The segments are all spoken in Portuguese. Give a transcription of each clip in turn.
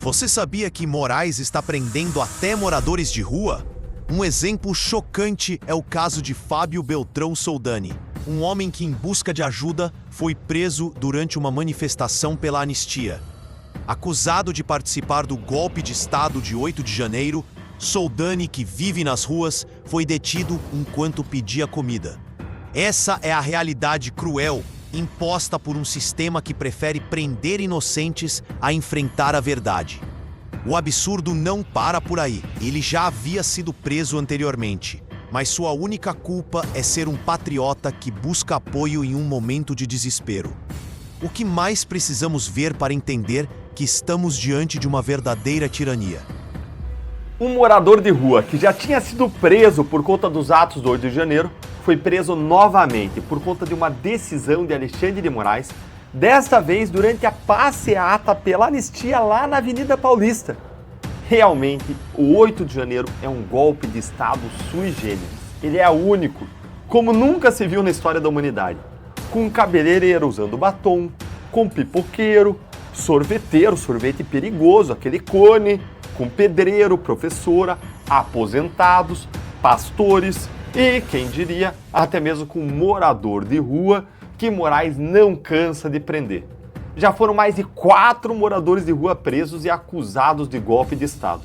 Você sabia que Moraes está prendendo até moradores de rua? Um exemplo chocante é o caso de Fábio Beltrão Soldani, um homem que, em busca de ajuda, foi preso durante uma manifestação pela anistia. Acusado de participar do golpe de Estado de 8 de janeiro, Soldani, que vive nas ruas, foi detido enquanto pedia comida. Essa é a realidade cruel imposta por um sistema que prefere prender inocentes a enfrentar a verdade. O absurdo não para por aí. Ele já havia sido preso anteriormente, mas sua única culpa é ser um patriota que busca apoio em um momento de desespero. O que mais precisamos ver para entender que estamos diante de uma verdadeira tirania? Um morador de rua que já tinha sido preso por conta dos atos do 8 de janeiro foi preso novamente por conta de uma decisão de Alexandre de Moraes, desta vez durante a passeata pela anistia lá na Avenida Paulista. Realmente, o 8 de janeiro é um golpe de Estado sui generis. Ele é único, como nunca se viu na história da humanidade. Com um cabeleireiro usando batom, com pipoqueiro, sorveteiro, sorvete perigoso, aquele cone, com pedreiro, professora, aposentados, pastores e, quem diria, até mesmo com morador de rua que Moraes não cansa de prender. Já foram mais de 4 moradores de rua presos e acusados de golpe de Estado.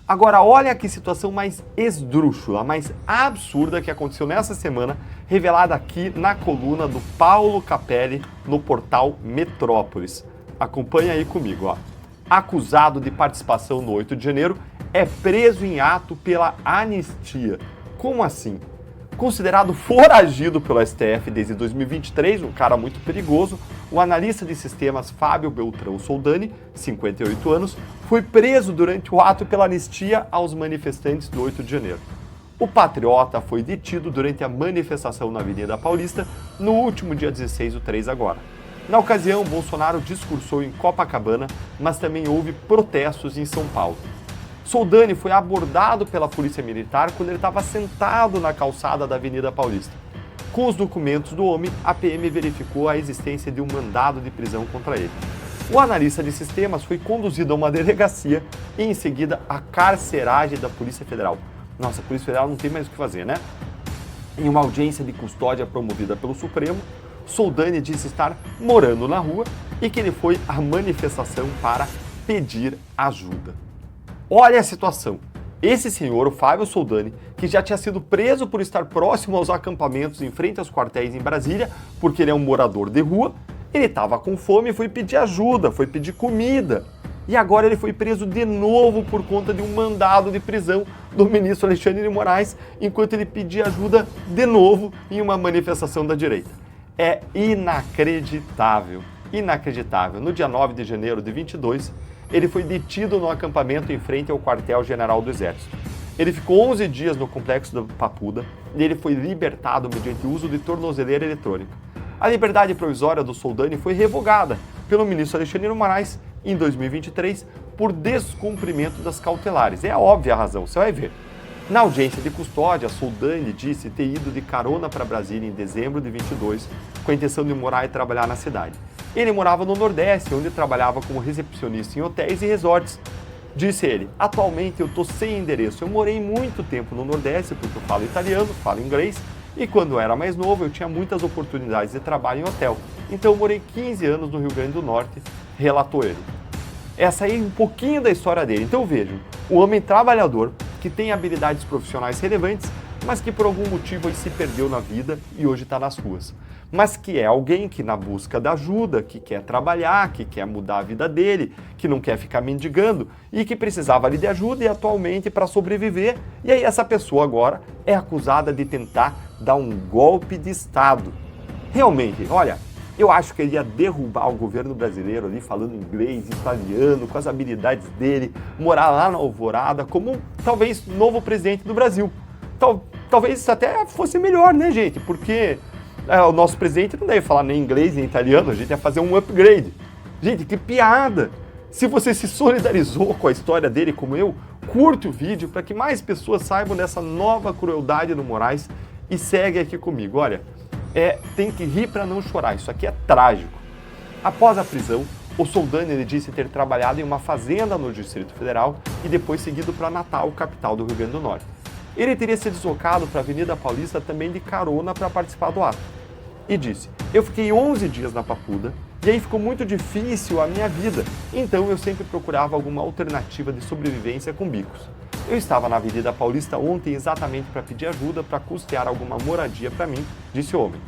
Agora, olha que situação mais esdrúxula, mais absurda que aconteceu nessa semana, revelada aqui na coluna do Paulo Capelli no portal Metrópolis. Acompanha aí comigo, ó. Acusado de participação no 8 de janeiro é preso em ato pela anistia. Como assim? Considerado foragido pelo STF desde 2023, um cara muito perigoso, o analista de sistemas Fábio Beltrão Soldani, 58 anos, foi preso durante o ato pela anistia aos manifestantes do 8 de janeiro. O patriota foi detido durante a manifestação na Avenida Paulista no último dia 16/3 agora. Na ocasião, Bolsonaro discursou em Copacabana, mas também houve protestos em São Paulo. Soldani foi abordado pela Polícia Militar quando ele estava sentado na calçada da Avenida Paulista. Com os documentos do homem, a PM verificou a existência de um mandado de prisão contra ele. O analista de sistemas foi conduzido a uma delegacia e, em seguida, a carceragem da Polícia Federal. Nossa, a Polícia Federal não tem mais o que fazer, né? Em uma audiência de custódia promovida pelo Supremo, Soldani disse estar morando na rua e que ele foi à manifestação para pedir ajuda. Olha a situação. Esse senhor, o Fábio Soldani, que já tinha sido preso por estar próximo aos acampamentos em frente aos quartéis em Brasília, porque ele é um morador de rua, ele estava com fome e foi pedir ajuda, foi pedir comida. E agora ele foi preso de novo por conta de um mandado de prisão do ministro Alexandre de Moraes, enquanto ele pedia ajuda de novo em uma manifestação da direita. É inacreditável, inacreditável. No dia 9 de janeiro de 22, ele foi detido no acampamento em frente ao quartel-general do Exército. Ele ficou 11 dias no complexo da Papuda e ele foi libertado mediante o uso de tornozeleira eletrônica. A liberdade provisória do Soldani foi revogada pelo ministro Alexandre de Moraes em 2023 por descumprimento das cautelares. É óbvia a razão, você vai ver. Na audiência de custódia, Soldani disse ter ido de carona para Brasília em dezembro de 22 com a intenção de morar e trabalhar na cidade. Ele morava no Nordeste, onde trabalhava como recepcionista em hotéis e resorts. Disse ele, atualmente eu estou sem endereço. Eu morei muito tempo no Nordeste porque eu falo italiano, falo inglês, e quando eu era mais novo eu tinha muitas oportunidades de trabalho em hotel. Então eu morei 15 anos no Rio Grande do Norte, relatou ele. Essa aí é um pouquinho da história dele. Então vejam, um homem trabalhador que tem habilidades profissionais relevantes, mas que por algum motivo ele se perdeu na vida e hoje está nas ruas. Mas que é alguém que na busca da ajuda, que quer trabalhar, que quer mudar a vida dele, que não quer ficar mendigando e que precisava ali de ajuda e atualmente para sobreviver. E aí essa pessoa agora é acusada de tentar dar um golpe de Estado. Realmente, olha, eu acho que ele ia derrubar o governo brasileiro ali falando inglês, italiano, com as habilidades dele, morar lá na Alvorada como talvez novo presidente do Brasil. Talvez isso até fosse melhor, né, gente? Porque o nosso presidente não deve falar nem inglês nem italiano, a gente ia fazer um upgrade. Gente, que piada! Se você se solidarizou com a história dele como eu, curte o vídeo para que mais pessoas saibam dessa nova crueldade do Moraes e segue aqui comigo. Olha, tem que rir para não chorar, isso aqui é trágico. Após a prisão, O Soldani ele disse ter trabalhado em uma fazenda no Distrito Federal e depois seguido para Natal, capital do Rio Grande do Norte. Ele teria se deslocado para a Avenida Paulista também de carona para participar do ato. E disse: eu fiquei 11 dias na Papuda e aí ficou muito difícil a minha vida, então eu sempre procurava alguma alternativa de sobrevivência com bicos. Eu estava na Avenida Paulista ontem exatamente para pedir ajuda para custear alguma moradia para mim, disse o homem.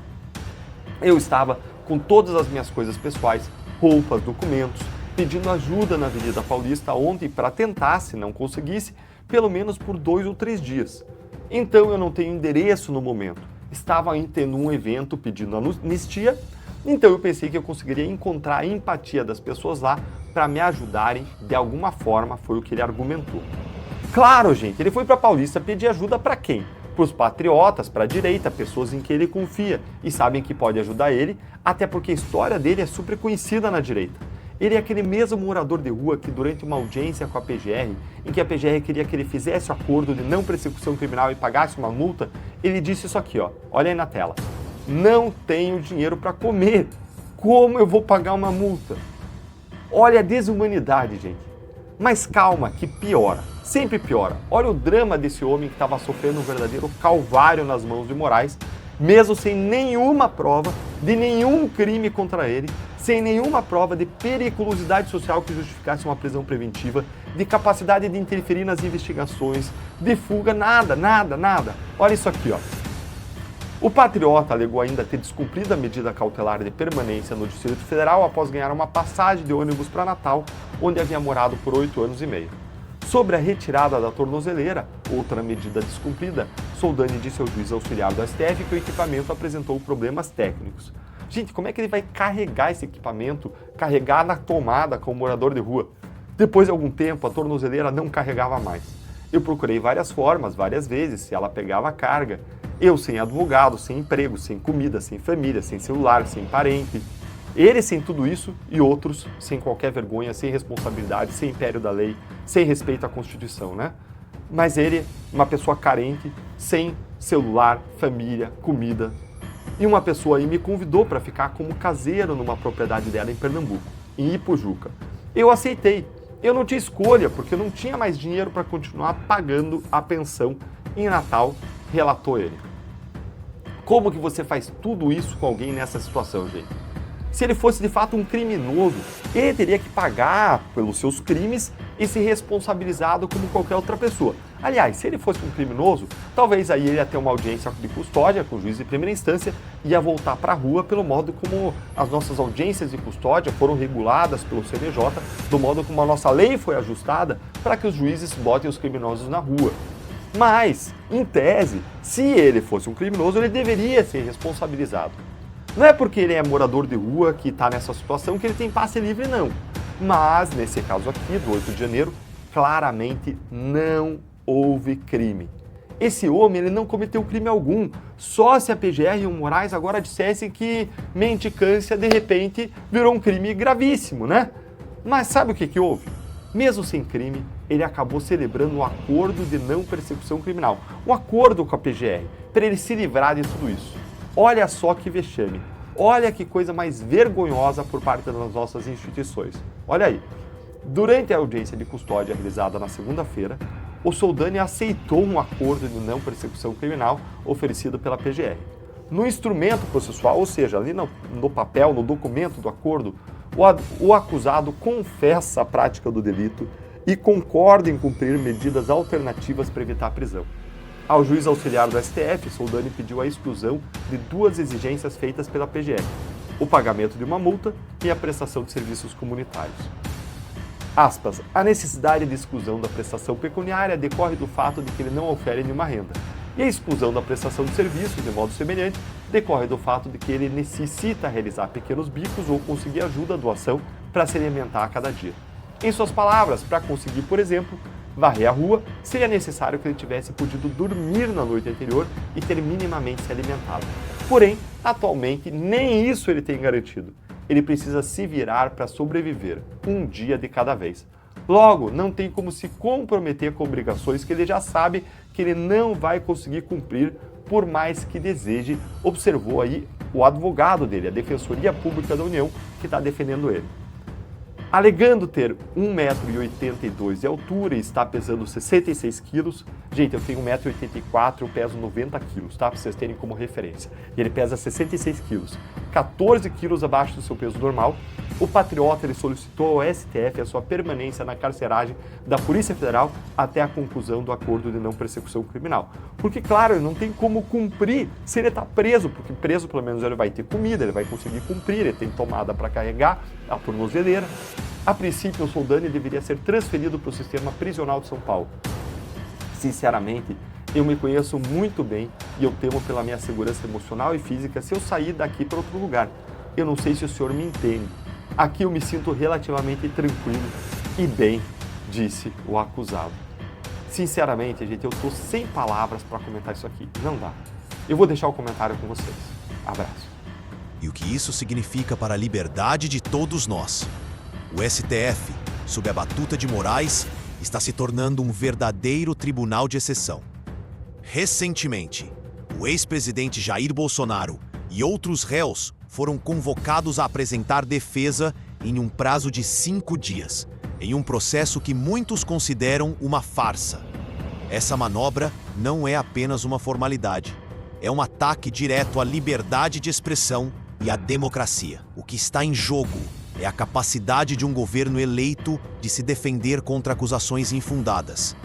Eu estava com todas as minhas coisas pessoais, roupas, documentos, pedindo ajuda na Avenida Paulista ontem para tentar, se não conseguisse, pelo menos por 2 ou 3 dias. Então eu não tenho endereço no momento. Estava tendo um evento pedindo anistia, então eu pensei que eu conseguiria encontrar a empatia das pessoas lá para me ajudarem de alguma forma, foi o que ele argumentou. Claro, gente, ele foi para Paulista pedir ajuda para quem? Para os patriotas, para a direita, pessoas em que ele confia e sabem que pode ajudar ele, até porque a história dele é super conhecida na direita. Ele é aquele mesmo morador de rua que durante uma audiência com a PGR, em que a PGR queria que ele fizesse o acordo de não persecução criminal e pagasse uma multa, ele disse isso aqui, ó, olha aí na tela. Não tenho dinheiro para comer, como eu vou pagar uma multa? Olha a desumanidade, gente. Mas calma, que piora, sempre piora. Olha o drama desse homem que estava sofrendo um verdadeiro calvário nas mãos de Moraes, mesmo sem nenhuma prova de nenhum crime contra ele, sem nenhuma prova de periculosidade social que justificasse uma prisão preventiva, de capacidade de interferir nas investigações, de fuga, nada. Olha isso aqui, ó. O patriota alegou ainda ter descumprido a medida cautelar de permanência no Distrito Federal após ganhar uma passagem de ônibus para Natal, onde havia morado por 8 anos e meio. Sobre a retirada da tornozeleira, outra medida descumprida, Soldani disse ao juiz auxiliar do STF que o equipamento apresentou problemas técnicos. Gente, como é que ele vai carregar esse equipamento, carregar na tomada com o morador de rua? Depois de algum tempo, a tornozeleira não carregava mais. Eu procurei várias formas, várias vezes, se ela pegava carga. Eu sem advogado, sem emprego, sem comida, sem família, sem celular, sem parente. Ele sem tudo isso e outros sem qualquer vergonha, sem responsabilidade, sem império da lei, sem respeito à Constituição, né? Mas ele, uma pessoa carente, sem celular, família, comida. E uma pessoa aí me convidou para ficar como caseiro numa propriedade dela em Pernambuco, em Ipujuca. Eu aceitei. Eu não tinha escolha, porque eu não tinha mais dinheiro para continuar pagando a pensão em Natal, relatou ele. Como que você faz tudo isso com alguém nessa situação, gente? Se ele fosse de fato um criminoso, ele teria que pagar pelos seus crimes e ser responsabilizado como qualquer outra pessoa. Aliás, se ele fosse um criminoso, talvez aí ele ia ter uma audiência de custódia com o juiz de primeira instância e ia voltar para a rua pelo modo como as nossas audiências de custódia foram reguladas pelo CNJ, do modo como a nossa lei foi ajustada para que os juízes botem os criminosos na rua. Mas, em tese, se ele fosse um criminoso, ele deveria ser responsabilizado. Não é porque ele é morador de rua que está nessa situação que ele tem passe livre, não. Mas, nesse caso aqui, do 8 de janeiro, claramente não houve crime. Esse homem ele não cometeu crime algum. Só se a PGR e o Moraes agora dissessem que mendicância, de repente, virou um crime gravíssimo, né? Mas sabe o que houve? Mesmo sem crime, ele acabou celebrando um acordo de não persecução criminal. Um acordo com a PGR, para ele se livrar de tudo isso. Olha só que vexame. Olha que coisa mais vergonhosa por parte das nossas instituições. Olha aí. Durante a audiência de custódia realizada na segunda-feira, o Soldani aceitou um acordo de não persecução criminal oferecido pela PGR. No instrumento processual, ou seja, ali no papel, no documento do acordo, o acusado confessa a prática do delito e concorda em cumprir medidas alternativas para evitar a prisão. Ao juiz auxiliar do STF, Soldani pediu a exclusão de 2 exigências feitas pela PGR, o pagamento de uma multa e a prestação de serviços comunitários. Aspas, a necessidade de exclusão da prestação pecuniária decorre do fato de que ele não ofere nenhuma renda, e a exclusão da prestação de serviços, de modo semelhante, decorre do fato de que ele necessita realizar pequenos bicos ou conseguir ajuda, doação, para se alimentar a cada dia. Em suas palavras, para conseguir, por exemplo, varrer a rua, seria necessário que ele tivesse podido dormir na noite anterior e ter minimamente se alimentado. Porém, atualmente, nem isso ele tem garantido. Ele precisa se virar para sobreviver, um dia de cada vez. Logo, não tem como se comprometer com obrigações que ele já sabe que ele não vai conseguir cumprir, por mais que deseje, observou aí o advogado dele, a Defensoria Pública da União, que está defendendo ele. Alegando ter 1,82 m de altura e estar pesando 66 quilos. Gente, eu tenho 1,84 m, eu peso 90 quilos, tá? Para vocês terem como referência. E ele pesa 66 quilos, 14 quilos abaixo do seu peso normal. O patriota ele solicitou ao STF a sua permanência na carceragem da Polícia Federal até a conclusão do acordo de não persecução criminal. Porque, claro, ele não tem como cumprir se ele está preso, porque preso pelo menos ele vai ter comida, ele vai conseguir cumprir, ele tem tomada para carregar, a tornozeleira. A princípio, o Soldani deveria ser transferido para o sistema prisional de São Paulo. Sinceramente, eu me conheço muito bem e eu temo pela minha segurança emocional e física se eu sair daqui para outro lugar. Eu não sei se o senhor me entende. Aqui eu me sinto relativamente tranquilo e bem, disse o acusado. Sinceramente, gente, eu estou sem palavras para comentar isso aqui. Não dá. Eu vou deixar o comentário com vocês. Abraço. E o que isso significa para a liberdade de todos nós? O STF, sob a batuta de Moraes, está se tornando um verdadeiro tribunal de exceção. Recentemente, o ex-presidente Jair Bolsonaro e outros réus foram convocados a apresentar defesa em um prazo de 5 dias, em um processo que muitos consideram uma farsa. Essa manobra não é apenas uma formalidade, é um ataque direto à liberdade de expressão e à democracia. O que está em jogo é a capacidade de um governo eleito de se defender contra acusações infundadas.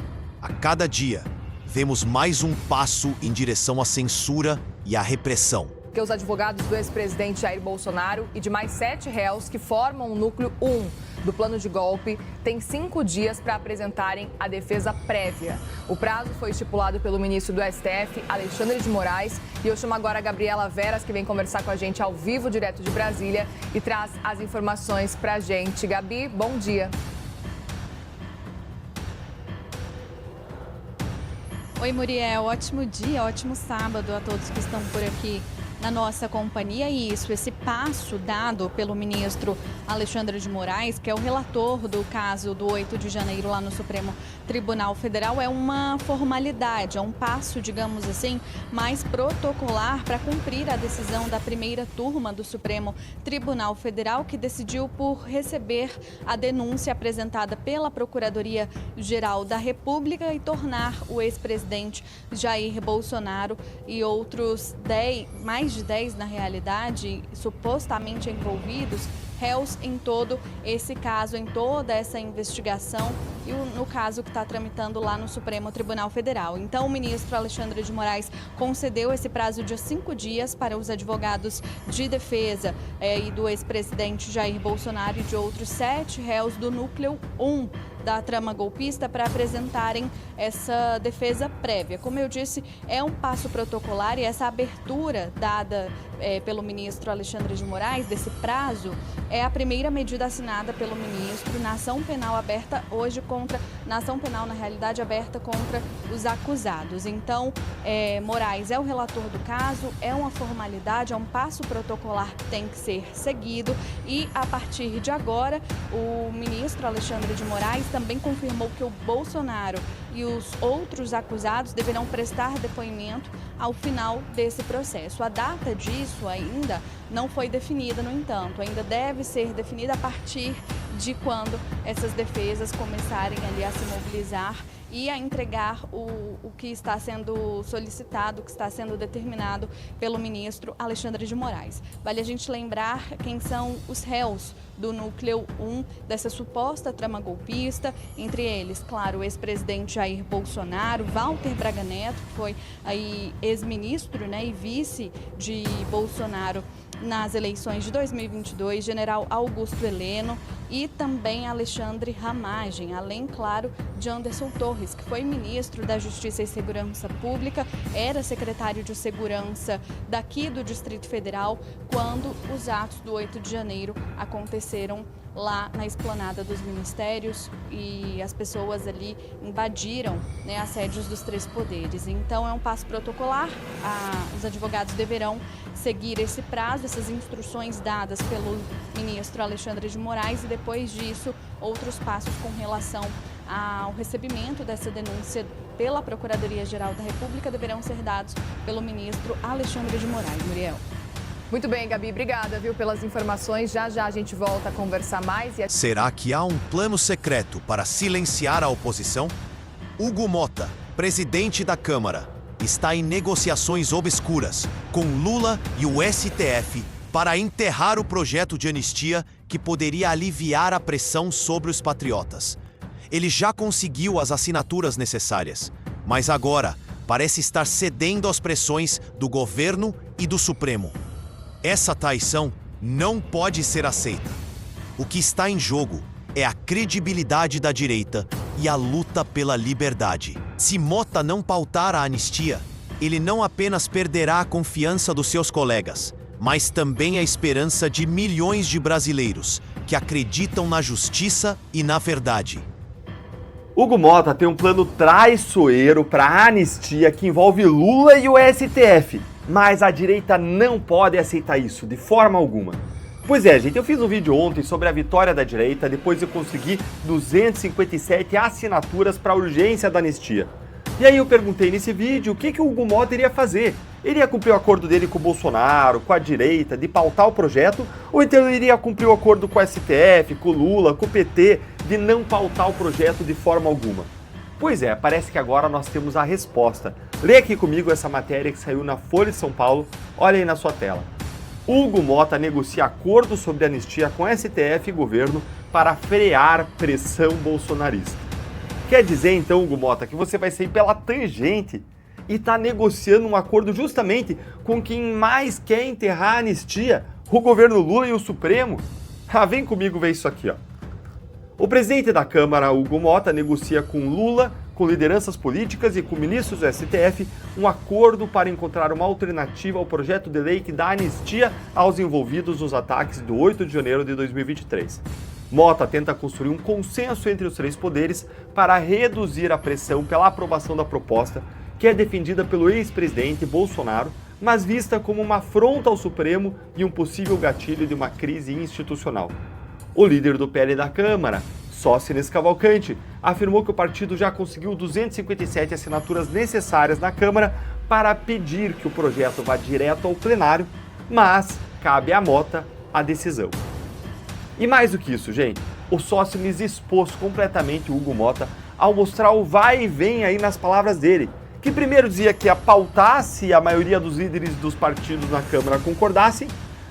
A cada dia, vemos mais um passo em direção à censura e à repressão. Que os advogados do ex-presidente Jair Bolsonaro e de mais 7 réus que formam o núcleo 1 do plano de golpe têm 5 dias para apresentarem a defesa prévia. O prazo foi estipulado pelo ministro do STF, Alexandre de Moraes, e eu chamo agora a Gabriela Veras, que vem conversar com a gente ao vivo, direto de Brasília, e traz as informações para a gente. Gabi, bom dia. Oi, Muriel. Ótimo dia, ótimo sábado a todos que estão por aqui na nossa companhia. E isso, esse passo dado pelo ministro Alexandre de Moraes, que é o relator do caso do 8 de janeiro lá no Supremo Tribunal Federal, é uma formalidade, é um passo, digamos assim, mais protocolar para cumprir a decisão da primeira turma do Supremo Tribunal Federal, que decidiu por receber a denúncia apresentada pela Procuradoria-Geral da República e tornar o ex-presidente Jair Bolsonaro e outros mais de 10 na realidade, supostamente envolvidos, réus em todo esse caso, em toda essa investigação e no caso que está tramitando lá no Supremo Tribunal Federal. Então, o ministro Alexandre de Moraes concedeu esse prazo de 5 dias para os advogados de defesa e do ex-presidente Jair Bolsonaro e de outros 7 réus do núcleo 1 da trama golpista para apresentarem essa defesa prévia. Como eu disse, é um passo protocolar e essa abertura dada pelo ministro Alexandre de Moraes, desse prazo, é a primeira medida assinada pelo ministro na ação penal aberta hoje na ação penal, na realidade, aberta contra os acusados. Então, Moraes é o relator do caso, é uma formalidade, é um passo protocolar que tem que ser seguido e, a partir de agora, o ministro Alexandre de Moraes também confirmou que o Bolsonaro e os outros acusados deverão prestar depoimento ao final desse processo. A data disso ainda não foi definida, no entanto, ainda deve ser definida a partir de quando essas defesas começarem ali a se mobilizar e a entregar o que está sendo solicitado, o que está sendo determinado pelo ministro Alexandre de Moraes. Vale a gente lembrar quem são os réus do núcleo 1 dessa suposta trama golpista, entre eles, claro, o ex-presidente Jair Bolsonaro, Walter Braga Neto, que foi aí ex-ministro, né, e vice de Bolsonaro nas eleições de 2022, general Augusto Heleno e também Alexandre Ramagem, além, claro, de Anderson Torres, que foi ministro da Justiça e Segurança Pública, era secretário de Segurança daqui do Distrito Federal, quando os atos do 8 de janeiro aconteceram lá na esplanada dos ministérios e as pessoas ali invadiram, né, as sedes dos 3 poderes. Então é um passo protocolar, os advogados deverão seguir esse prazo, essas instruções dadas pelo ministro Alexandre de Moraes e depois disso outros passos com relação ao recebimento dessa denúncia pela Procuradoria-Geral da República deverão ser dados pelo ministro Alexandre de Moraes. Muriel. Muito bem, Gabi, obrigada, viu, pelas informações. Já a gente volta a conversar mais. Será que há um plano secreto para silenciar a oposição? Hugo Motta, presidente da Câmara, está em negociações obscuras com Lula e o STF para enterrar o projeto de anistia que poderia aliviar a pressão sobre os patriotas. Ele já conseguiu as assinaturas necessárias, mas agora parece estar cedendo às pressões do governo e do Supremo. Essa traição não pode ser aceita. O que está em jogo é a credibilidade da direita e a luta pela liberdade. Se Motta não pautar a anistia, ele não apenas perderá a confiança dos seus colegas, mas também a esperança de milhões de brasileiros que acreditam na justiça e na verdade. Hugo Motta tem um plano traiçoeiro para a anistia que envolve Lula e o STF, mas a direita não pode aceitar isso de forma alguma. Pois é, gente, eu fiz um vídeo ontem sobre a vitória da direita depois de conseguir 257 assinaturas para a urgência da anistia. E aí eu perguntei nesse vídeo o que o Hugo Motta iria fazer. Ele ia cumprir o acordo dele com o Bolsonaro, com a direita, de pautar o projeto, ou então ele iria cumprir o acordo com o STF, com o Lula, com o PT, de não pautar o projeto de forma alguma? Pois é, parece que agora nós temos a resposta. Lê aqui comigo essa matéria que saiu na Folha de São Paulo, olha aí na sua tela. Hugo Motta negocia acordo sobre anistia com STF e governo para frear pressão bolsonarista. Quer dizer então, Hugo Motta, que você vai sair pela tangente e está negociando um acordo justamente com quem mais quer enterrar a anistia, o governo Lula e o Supremo? Ah, vem comigo ver isso aqui, ó. O presidente da Câmara, Hugo Motta, negocia com Lula, com lideranças políticas e com ministros do STF um acordo para encontrar uma alternativa ao projeto de lei que dá anistia aos envolvidos nos ataques do 8 de janeiro de 2023. Motta tenta construir um consenso entre os três poderes para reduzir a pressão pela aprovação da proposta, que é defendida pelo ex-presidente Bolsonaro, mas vista como uma afronta ao Supremo e um possível gatilho de uma crise institucional. O líder do PL da Câmara, Sóstenes Cavalcante, afirmou que o partido já conseguiu 257 assinaturas necessárias na Câmara para pedir que o projeto vá direto ao plenário, mas cabe a Motta a decisão. E mais do que isso, gente, o Sóstenes expôs completamente o Hugo Motta ao mostrar o vai e vem aí nas palavras dele, que primeiro dizia que ia pautar se a maioria dos líderes dos partidos na Câmara concordassem,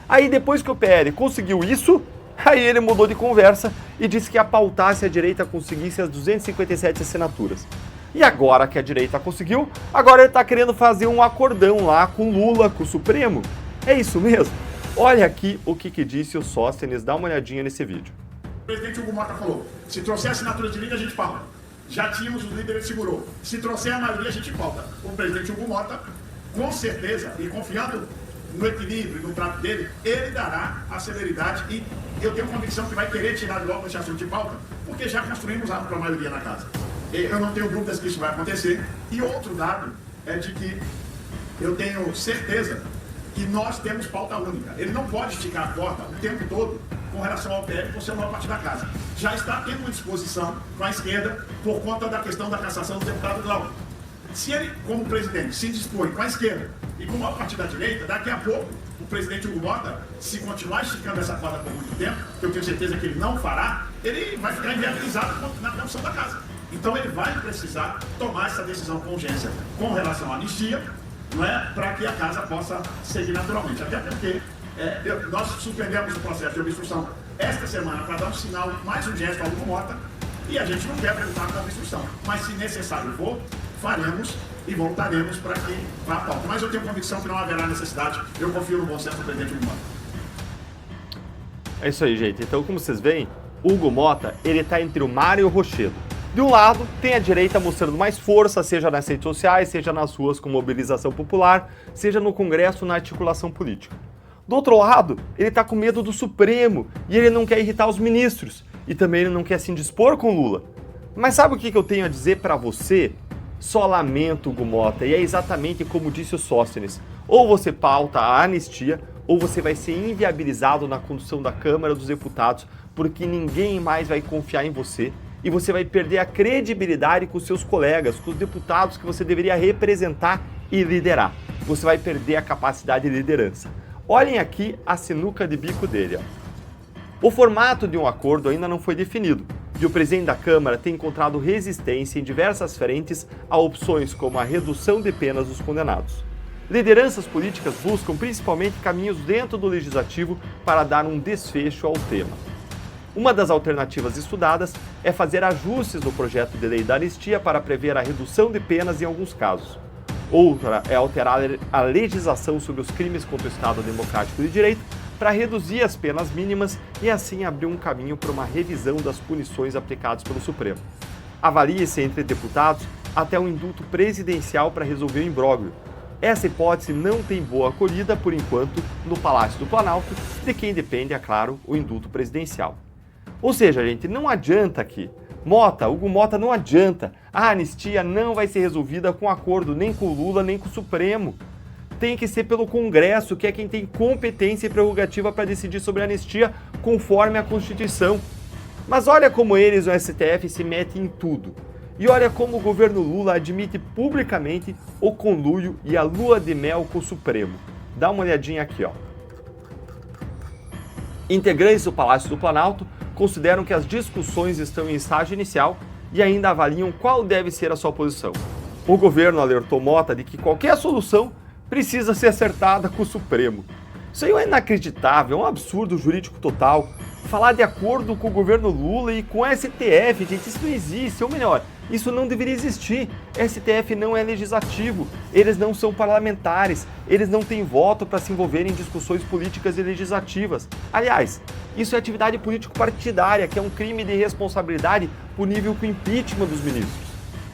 aí depois que o PL conseguiu isso, aí ele mudou de conversa e disse que ia pautar se a direita conseguisse as 257 assinaturas. E agora que a direita conseguiu, agora ele está querendo fazer um acordão lá com Lula, com o Supremo. É isso mesmo? Olha aqui o que disse o Sóstenes, dá uma olhadinha nesse vídeo. O presidente Hugo Motta falou, se trouxer assinatura de líder, a gente pauta. Já tínhamos, o líder ele segurou. Se trouxer a maioria, a gente pauta. O presidente Hugo Motta, com certeza, e confiando no equilíbrio e no trato dele, ele dará a celeridade e eu tenho convicção que vai querer tirar logo esse assunto de pauta, porque já construímos a ampla maioria na casa. Eu não tenho dúvidas que isso vai acontecer. E outro dado é de que eu tenho certeza que nós temos pauta única. Ele não pode esticar a corda o tempo todo com relação ao PL por ser uma parte da casa. Já está tendo uma disposição com a esquerda por conta da questão da cassação do deputado Glauco. Se ele, como presidente, se dispõe com a esquerda e com uma parte da direita, daqui a pouco o presidente Hugo Motta, se continuar esticando essa corda por muito tempo, que eu tenho certeza que ele não fará, ele vai ficar inviabilizado na condição da casa. Então ele vai precisar tomar essa decisão com urgência com relação à anistia, não é, para que a casa possa seguir naturalmente. Até porque nós suspendemos o processo de obstrução esta semana para dar um sinal mais urgente ao Hugo Motta e a gente não quer perguntar com a obstrução. Mas se necessário for, faremos e voltaremos para que vá a pauta. Mas eu tenho convicção que não haverá necessidade. Eu confio no bom senso do presidente Hugo Motta. É isso aí, gente. Então, como vocês veem, Hugo Motta, ele está entre o mar e o rochedo. De um lado, tem a direita mostrando mais força, seja nas redes sociais, seja nas ruas com mobilização popular, seja no Congresso na articulação política. Do outro lado, ele está com medo do Supremo e ele não quer irritar os ministros. E também ele não quer se indispor com Lula. Mas sabe o que eu tenho a dizer para você? Só lamento, Hugo Motta, e é exatamente como disse o Sóstenes. Ou você pauta a anistia, ou você vai ser inviabilizado na condução da Câmara dos Deputados, porque ninguém mais vai confiar em você. E você vai perder a credibilidade com os seus colegas, com os deputados que você deveria representar e liderar. Você vai perder a capacidade de liderança. Olhem aqui a sinuca de bico dele. Ó. O formato de um acordo ainda não foi definido, e o presidente da Câmara tem encontrado resistência em diversas frentes a opções como a redução de penas dos condenados. Lideranças políticas buscam principalmente caminhos dentro do legislativo para dar um desfecho ao tema. Uma das alternativas estudadas é fazer ajustes no projeto de lei da anistia para prever a redução de penas em alguns casos. Outra é alterar a legislação sobre os crimes contra o Estado Democrático de Direito para reduzir as penas mínimas e assim abrir um caminho para uma revisão das punições aplicadas pelo Supremo. Avalie-se entre deputados até um indulto presidencial para resolver o imbróglio. Essa hipótese não tem boa acolhida, por enquanto, no Palácio do Planalto, de quem depende, é claro, o indulto presidencial. Ou seja, gente, não adianta aqui. Hugo Mota, não adianta. A anistia não vai ser resolvida com acordo nem com o Lula, nem com o Supremo. Tem que ser pelo Congresso, que é quem tem competência e prerrogativa para decidir sobre a anistia conforme a Constituição. Mas olha como eles, o STF, se metem em tudo. E olha como o governo Lula admite publicamente o conluio e a lua de mel com o Supremo. Dá uma olhadinha aqui, ó. Integrantes do Palácio do Planalto consideram que as discussões estão em estágio inicial e ainda avaliam qual deve ser a sua posição. O governo alertou Mota de que qualquer solução precisa ser acertada com o Supremo. Isso aí é inacreditável, é um absurdo jurídico total. Falar de acordo com o governo Lula e com o STF, gente, isso não existe, ou melhor, isso não deveria existir. STF não é legislativo, eles não são parlamentares, eles não têm voto para se envolver em discussões políticas e legislativas. Aliás, isso é atividade político-partidária, que é um crime de responsabilidade punível com impeachment dos ministros.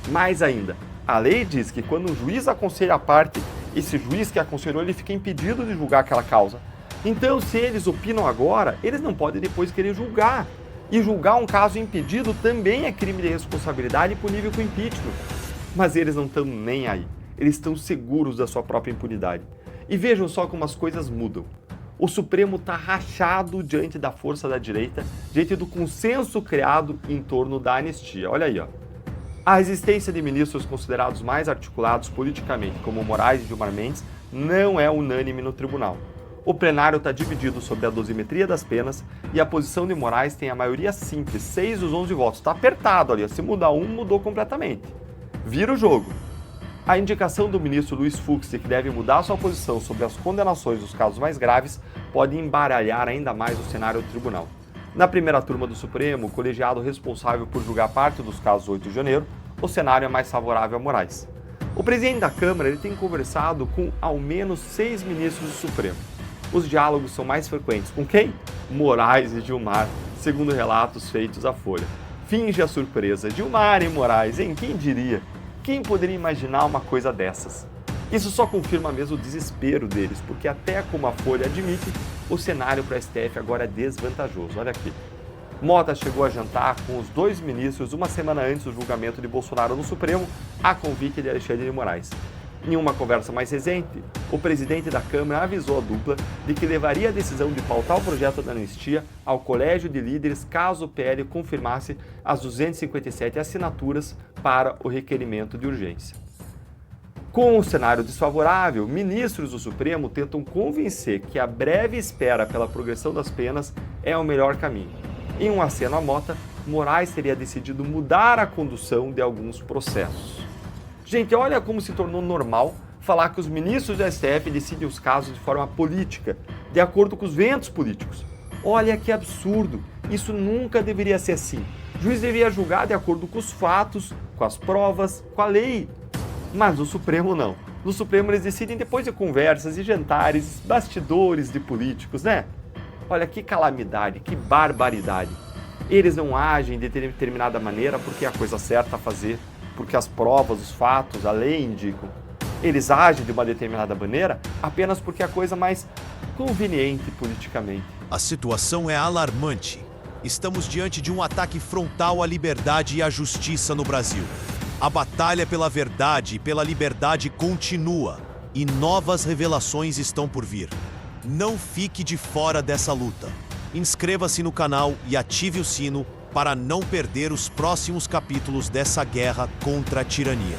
Mais ainda, a lei diz que quando um juiz aconselha a parte, esse juiz que aconselhou, ele fica impedido de julgar aquela causa. Então, se eles opinam agora, eles não podem depois querer julgar. E julgar um caso impedido também é crime de responsabilidade punível com impeachment. Mas eles não estão nem aí. Eles estão seguros da sua própria impunidade. E vejam só como as coisas mudam. O Supremo está rachado diante da força da direita, diante do consenso criado em torno da anistia. Olha aí, ó. A resistência de ministros considerados mais articulados politicamente, como Moraes e Gilmar Mendes, não é unânime no tribunal. O plenário está dividido sobre a dosimetria das penas e a posição de Moraes tem a maioria simples, 6 dos 11 votos. Está apertado ali, se mudar um, mudou completamente. Vira o jogo. A indicação do ministro Luiz Fux de que deve mudar sua posição sobre as condenações dos casos mais graves pode embaralhar ainda mais o cenário do tribunal. Na primeira turma do Supremo, o colegiado responsável por julgar parte dos casos 8 de janeiro, o cenário é mais favorável a Moraes. O presidente da Câmara ele tem conversado com ao menos 6 ministros do Supremo. Os diálogos são mais frequentes com quem? Moraes e Gilmar, segundo relatos feitos à Folha. Finge a surpresa. Gilmar e Moraes, hein? Quem diria? Quem poderia imaginar uma coisa dessas? Isso só confirma mesmo o desespero deles, porque até como a Folha admite, o cenário para a STF agora é desvantajoso. Olha aqui. Mota chegou a jantar com os 2 ministros uma semana antes do julgamento de Bolsonaro no Supremo, a convite de Alexandre de Moraes. Em uma conversa mais recente, o presidente da Câmara avisou a dupla de que levaria a decisão de pautar o projeto da anistia ao Colégio de Líderes caso o PL confirmasse as 257 assinaturas para o requerimento de urgência. Com o cenário desfavorável, ministros do Supremo tentam convencer que a breve espera pela progressão das penas é o melhor caminho. Em um aceno à Mota, Moraes teria decidido mudar a condução de alguns processos. Gente, olha como se tornou normal falar que os ministros do STF decidem os casos de forma política, de acordo com os ventos políticos. Olha que absurdo, isso nunca deveria ser assim. O juiz deveria julgar de acordo com os fatos, com as provas, com a lei. Mas no Supremo não. No Supremo eles decidem depois de conversas e jantares, bastidores de políticos, né? Olha que calamidade, que barbaridade. Eles não agem de determinada maneira porque é a coisa certa a fazer, porque as provas, os fatos, a lei indicam. Eles agem de uma determinada maneira apenas porque é a coisa mais conveniente politicamente. A situação é alarmante. Estamos diante de um ataque frontal à liberdade e à justiça no Brasil. A batalha pela verdade e pela liberdade continua e novas revelações estão por vir. Não fique de fora dessa luta. Inscreva-se no canal e ative o sino para não perder os próximos capítulos dessa guerra contra a tirania.